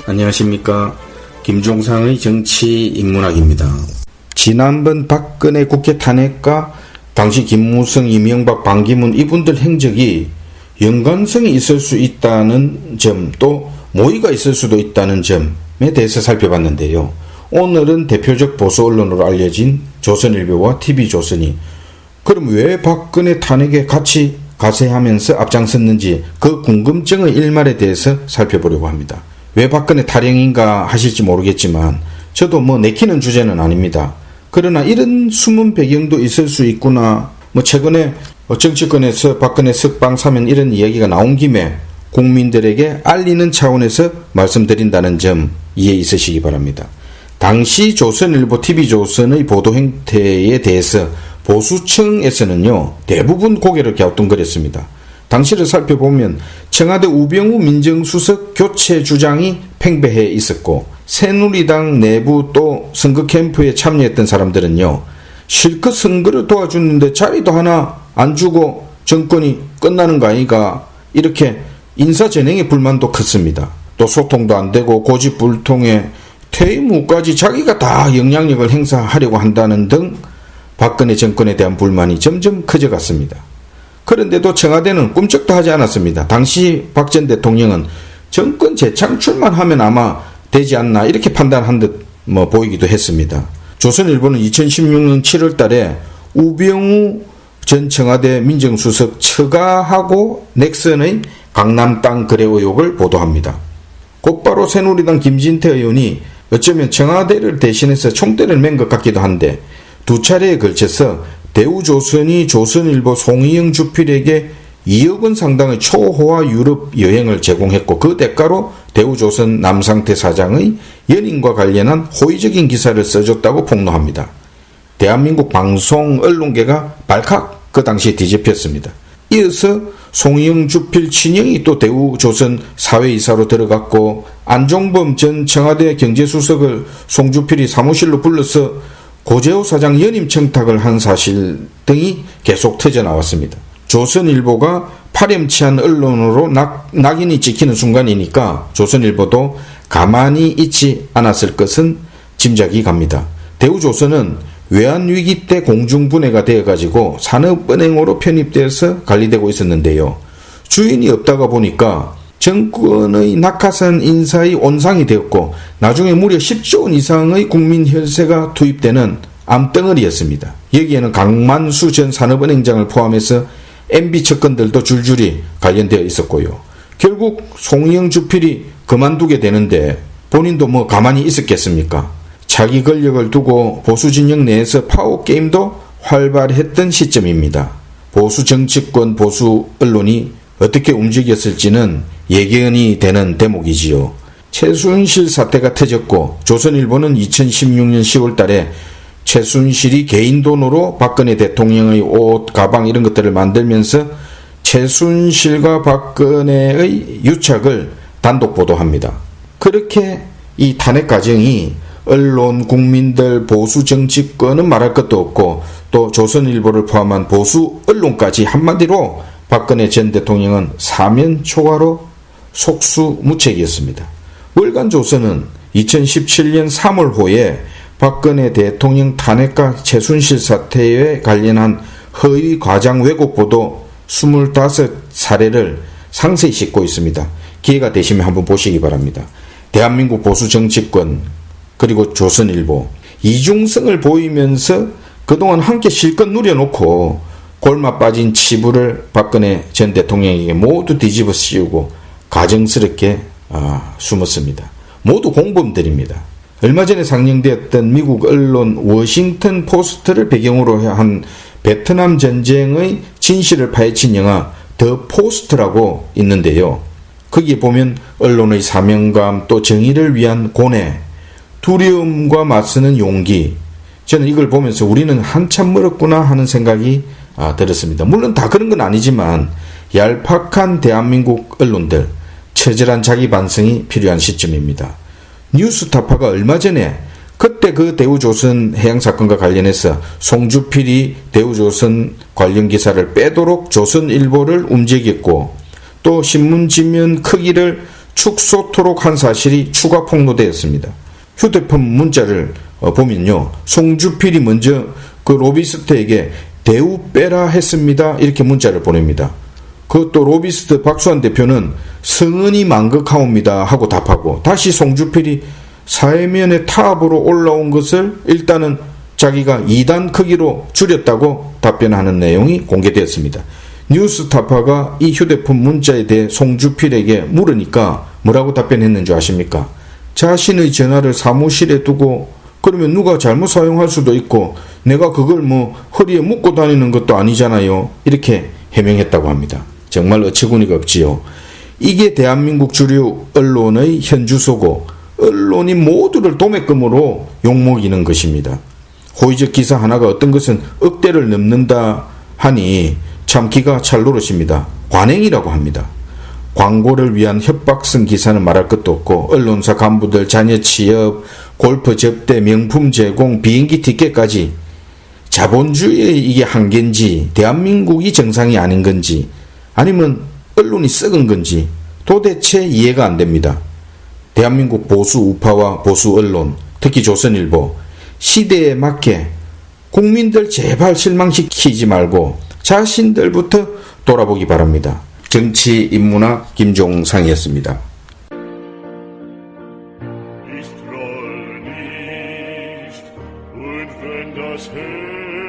안녕하십니까. 김종상의 정치인문학입니다. 지난번 박근혜 국회 탄핵과 당시 김무성, 이명박, 반기문 이분들 행적이 연관성이 있을 수 있다는 점, 또 모의가 있을 수도 있다는 점에 대해서 살펴봤는데요. 오늘은 대표적 보수 언론으로 알려진 조선일보와 TV조선이 그럼 왜 박근혜 탄핵에 같이 가세하면서 앞장섰는지 그 궁금증의 일말에 대해서 살펴보려고 합니다. 왜 박근혜 탈영인가 하실지 모르겠지만 저도 내키는 주제는 아닙니다. 그러나 이런 숨은 배경도 있을 수 있구나. 최근에 정치권에서 박근혜 석방 사면 이런 이야기가 나온 김에 국민들에게 알리는 차원에서 말씀드린다는 점 이해 있으시기 바랍니다. 당시 조선일보, TV조선의 보도 행태에 대해서 보수층에서는요 대부분 고개를 갸우뚱거렸습니다. 당시를 살펴보면 청와대 우병우 민정수석 교체 주장이 팽배해 있었고 새누리당 내부 또 선거 캠프에 참여했던 사람들은요 실컷 선거를 도와주는데 자리도 하나 안 주고 정권이 끝나는 거 아니가 이렇게 인사전행에 불만도 컸습니다. 또 소통도 안 되고 고집불통에 퇴임 후까지 자기가 다 영향력을 행사하려고 한다는 등 박근혜 정권에 대한 불만이 점점 커져갔습니다. 그런데도 청와대는 꿈쩍도 하지 않았습니다. 당시 박 전 대통령은 정권 재창출만 하면 아마 되지 않나 이렇게 판단한 듯 보이기도 했습니다. 조선일보는 2016년 7월 달에 우병우 전 청와대 민정수석 처가하고 넥슨의 강남 땅 거래 의혹을 보도합니다. 곧바로 새누리당 김진태 의원이 어쩌면 청와대를 대신해서 총대를 맨 것 같기도 한데 두 차례에 걸쳐서 대우조선이 조선일보 송희영 주필에게 2억 원 상당의 초호화 유럽 여행을 제공했고 그 대가로 대우조선 남상태 사장의 연인과 관련한 호의적인 기사를 써줬다고 폭로합니다. 대한민국 방송 언론계가 발칵 그 당시에 뒤집혔습니다. 이어서 송희영 주필 친형이 또 대우조선 사회이사로 들어갔고 안종범 전 청와대 경제수석을 송주필이 사무실로 불러서 고재호 사장 연임 청탁을 한 사실 등이 계속 터져나왔습니다. 조선일보가 파렴치한 언론으로 낙인이 찍히는 순간이니까 조선일보도 가만히 있지 않았을 것은 짐작이 갑니다. 대우조선은 외환위기 때 공중분해가 되어가지고 산업은행으로 편입돼서 관리되고 있었는데요. 주인이 없다가 보니까 정권의 낙하산 인사의 온상이 되었고 나중에 무려 10조 원 이상의 국민 혈세가 투입되는 암덩어리였습니다. 여기에는 강만수 전 산업은행장을 포함해서 MB 측근들도 줄줄이 관련되어 있었고요. 결국 송희영 주필이 그만두게 되는데 본인도 가만히 있었겠습니까? 자기 권력을 두고 보수 진영 내에서 파워 게임도 활발했던 시점입니다. 보수 정치권, 보수 언론이 어떻게 움직였을지는 예견이 되는 대목이지요. 최순실 사태가 터졌고 조선일보는 2016년 10월 달에 최순실이 개인 돈으로 박근혜 대통령의 옷, 가방 이런 것들을 만들면서 최순실과 박근혜의 유착을 단독 보도합니다. 그렇게 이 탄핵 과정이 언론, 국민들, 보수 정치권은 말할 것도 없고 또 조선일보를 포함한 보수 언론까지 한마디로 박근혜 전 대통령은 사면 초과로 속수무책이었습니다. 월간조선은 2017년 3월호에 박근혜 대통령 탄핵과 최순실 사태에 관련한 허위 과장 왜곡 보도 25사례를 상세히 싣고 있습니다. 기회가 되시면 한번 보시기 바랍니다. 대한민국 보수 정치권 그리고 조선일보 이중성을 보이면서 그동안 함께 실컷 누려놓고 골마 빠진 치부를 박근혜 전 대통령에게 모두 뒤집어 씌우고 가정스럽게 숨었습니다. 모두 공범들입니다. 얼마 전에 상영되었던 미국 언론 워싱턴 포스트를 배경으로 한 베트남 전쟁의 진실을 파헤친 영화 더 포스트라고 있는데요. 거기에 보면 언론의 사명감 또 정의를 위한 고뇌, 두려움과 맞서는 용기, 저는 이걸 보면서 우리는 한참 멀었구나 하는 생각이 들었습니다. 물론 다 그런 건 아니지만 얄팍한 대한민국 언론들, 처절한 자기 반성이 필요한 시점입니다. 뉴스타파가 얼마 전에 그때 그 대우조선 해양사건과 관련해서 송주필이 대우조선 관련 기사를 빼도록 조선일보를 움직였고 또 신문지면 크기를 축소토록 한 사실이 추가 폭로되었습니다. 휴대폰 문자를 보면요. 송주필이 먼저 그 로비스트에게 대우 빼라 했습니다. 이렇게 문자를 보냅니다. 그것도 로비스트 박수환 대표는 성은이 만극하옵니다 하고 답하고 다시 송주필이 사회면의 탑으로 올라온 것을 일단은 자기가 2단 크기로 줄였다고 답변하는 내용이 공개되었습니다. 뉴스타파가 이 휴대폰 문자에 대해 송주필에게 물으니까 뭐라고 답변했는 줄 아십니까? 자신의 전화를 사무실에 두고 그러면 누가 잘못 사용할 수도 있고 내가 그걸 허리에 묶고 다니는 것도 아니잖아요. 이렇게 해명했다고 합니다. 정말 어처구니가 없지요. 이게 대한민국 주류 언론의 현주소고 언론이 모두를 도매금으로 욕먹이는 것입니다. 호의적 기사 하나가 어떤 것은 억대를 넘는다 하니 참 기가 찰 노릇입니다. 관행이라고 합니다. 광고를 위한 협박성 기사는 말할 것도 없고 언론사 간부들 자녀 취업, 골프 접대, 명품 제공, 비행기 티켓까지 자본주의의 이게 한계인지 대한민국이 정상이 아닌 건지 아니면 언론이 썩은 건지 도대체 이해가 안 됩니다. 대한민국 보수 우파와 보수 언론, 특히 조선일보, 시대에 맞게 국민들 제발 실망시키지 말고 자신들부터 돌아보기 바랍니다. 정치 인문학 김종상이었습니다. Ich troll nicht, und wenn das Herz